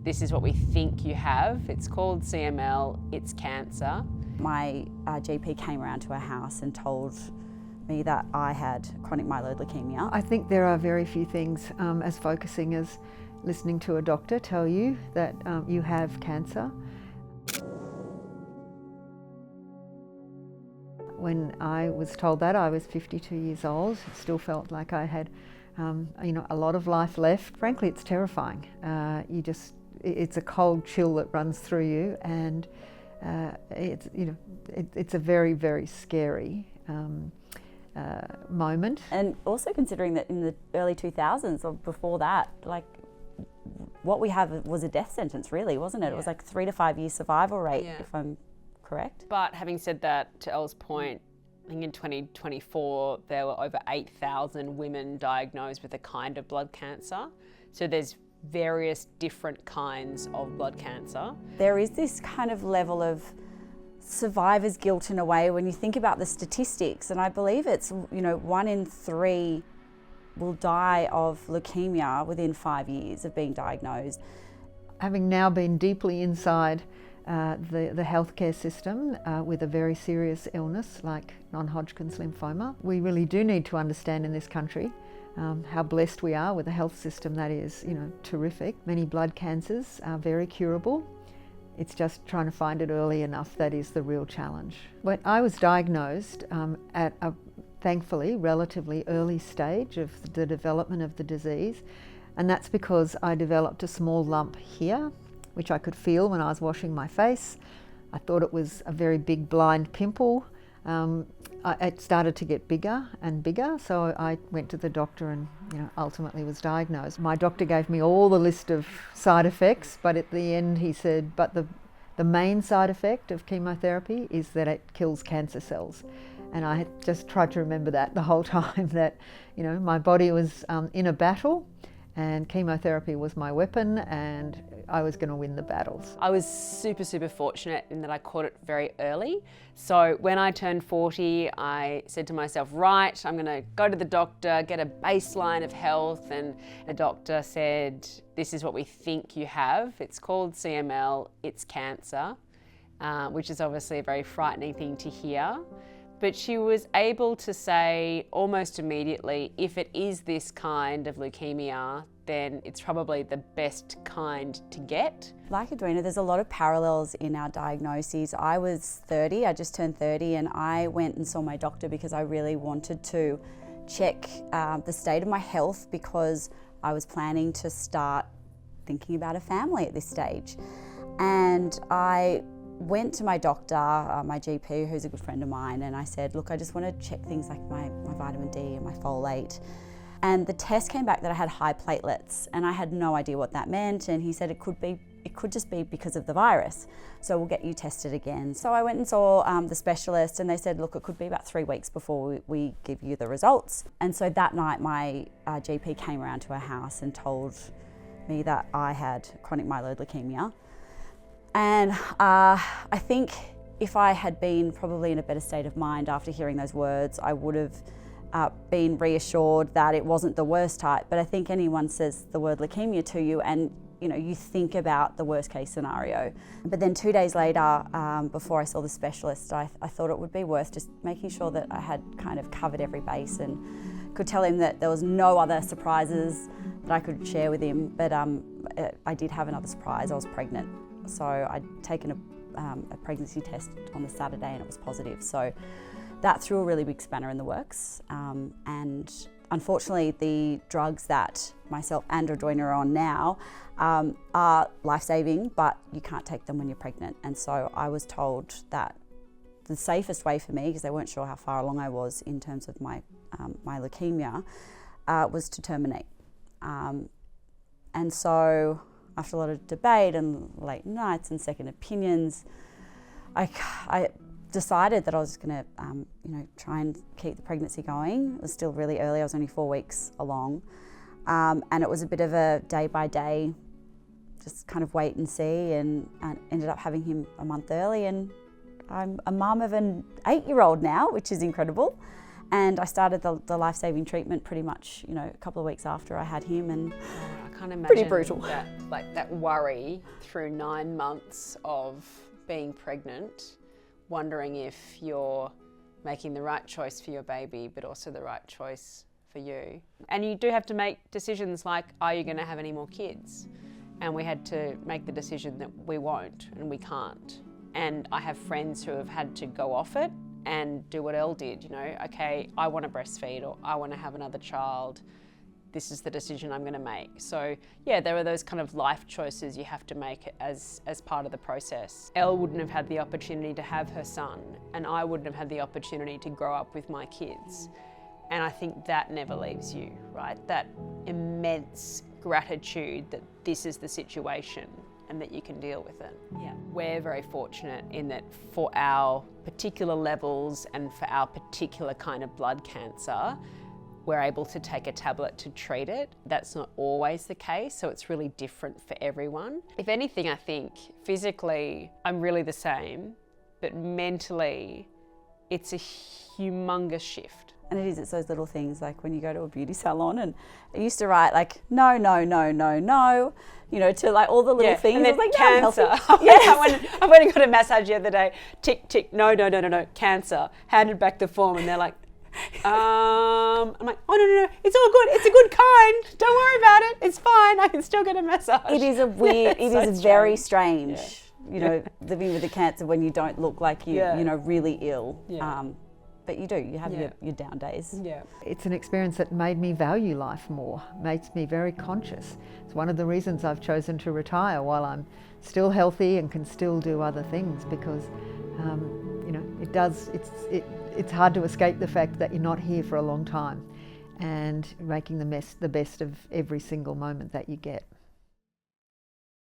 this is what we think you have. It's called CML, it's cancer. My GP came around to our house and told me that I had chronic myeloid leukemia. I think there are very few things as focusing as listening to a doctor tell you that you have cancer. When I was told that, I was 52 years old. It still felt like I had a lot of life left. Frankly, it's terrifying. It's a cold chill that runs through you, and it's a very, very scary moment. And also considering that in the early 2000s or before that, like, what we have was a death sentence, really, wasn't it? Yeah. It was like 3 to 5 year survival rate, if I'm correct. But having said that, to Elle's point, I think in 2024 there were over 8,000 women diagnosed with a kind of blood cancer. So there's various different kinds of blood cancer. There is this kind of level of survivor's guilt in a way when you think about the statistics, and I believe it's 1 in 3 will die of leukemia within 5 years of being diagnosed. Having now been deeply inside the healthcare system with a very serious illness like non-Hodgkin's lymphoma, we really do need to understand in this country how blessed we are with a health system that is, terrific. Many blood cancers are very curable. It's just trying to find it early enough that is the real challenge. When I was diagnosed at a thankfully relatively early stage of the development of the disease, and that's because I developed a small lump here, which I could feel when I was washing my face. I thought it was a very big blind pimple. It started to get bigger and bigger, so I went to the doctor and ultimately was diagnosed. My doctor gave me all the list of side effects, but at the end he said, but the main side effect of chemotherapy is that it kills cancer cells. And I had just tried to remember that the whole time, that my body was in a battle and chemotherapy was my weapon, and I was going to win the battles. I was super, super fortunate in that I caught it very early. So when I turned 40, I said to myself, right, I'm going to go to the doctor, get a baseline of health, and the doctor said, this is what we think you have. It's called CML, it's cancer, which is obviously a very frightening thing to hear. But she was able to say almost immediately, if it is this kind of leukemia, then it's probably the best kind to get. Like Edwina, there's a lot of parallels in our diagnoses. I was 30, I just turned 30, and I went and saw my doctor because I really wanted to check the state of my health, because I was planning to start thinking about a family at this stage. And I went to my doctor, my GP, who's a good friend of mine, and I said, look, I just want to check things like my vitamin D and my folate. And the test came back that I had high platelets, and I had no idea what that meant, and he said it could just be because of the virus, so we'll get you tested again. So I went and saw the specialist, and they said, look, it could be about 3 weeks before we give you the results. And so that night my GP came around to our house and told me that I had chronic myeloid leukemia. And I think if I had been probably in a better state of mind after hearing those words, I would have been reassured that it wasn't the worst type. But I think anyone says the word leukemia to you and you think about the worst case scenario. But then 2 days later, before I saw the specialist, I thought it would be worth just making sure that I had kind of covered every base and could tell him that there was no other surprises that I could share with him. But I did have another surprise. I was pregnant. So I'd taken a pregnancy test on the Saturday and it was positive. So that threw a really big spanner in the works. And unfortunately, the drugs that myself and Edwina are on now are life-saving, but you can't take them when you're pregnant. And so I was told that the safest way for me, because they weren't sure how far along I was in terms of my leukemia, was to terminate. And so after a lot of debate and late nights and second opinions, I decided that I was going to, try and keep the pregnancy going. It was still really early. I was only 4 weeks along, and it was a bit of a day by day, just kind of wait and see. And ended up having him a month early, and I'm a mum of an 8-year-old now, which is incredible. And I started the life-saving treatment pretty much, a couple of weeks after I had him. And I can't imagine Pretty brutal. that, like that worry through 9 months of being pregnant, wondering if you're making the right choice for your baby, but also the right choice for you. And you do have to make decisions like, are you going to have any more kids? And we had to make the decision that we won't and we can't. And I have friends who have had to go off it and do what Elle did, you know, okay, I want to breastfeed or I want to have another child. This is the decision I'm going to make. So yeah, there are those kind of life choices you have to make as part of the process. Elle wouldn't have had the opportunity to have her son, and I wouldn't have had the opportunity to grow up with my kids. And I think that never leaves you, right? That immense gratitude that this is the situation and that you can deal with it. Yeah. We're very fortunate in that for our particular levels and for our particular kind of blood cancer, we're able to take a tablet to treat it. That's not always the case, so it's really different for everyone. If anything, I think physically I'm really the same, but mentally it's a humongous shift. And it is, it's those little things like when you go to a beauty salon, and I used to write like, no, no, no, no, no, you know, to like all the little things. And then I was like, cancer. no, I'm healthy. Yes. I went and got a massage the other day. Tick, tick, no, no, no, no, no, cancer. Handed back the form and they're like, I'm like, oh no, it's all good. It's a good kind. Don't worry about it. It's fine. I can still get a massage. It is a weird, it so is strange. Very strange, you know, living with the cancer when you don't look like you know, really ill. Yeah. But you do, you have your down days. Yeah. It's an experience that made me value life more, makes me very conscious. It's one of the reasons I've chosen to retire while I'm still healthy and can still do other things, because you know, it's hard to escape the fact that you're not here for a long time, and making the best of every single moment that you get.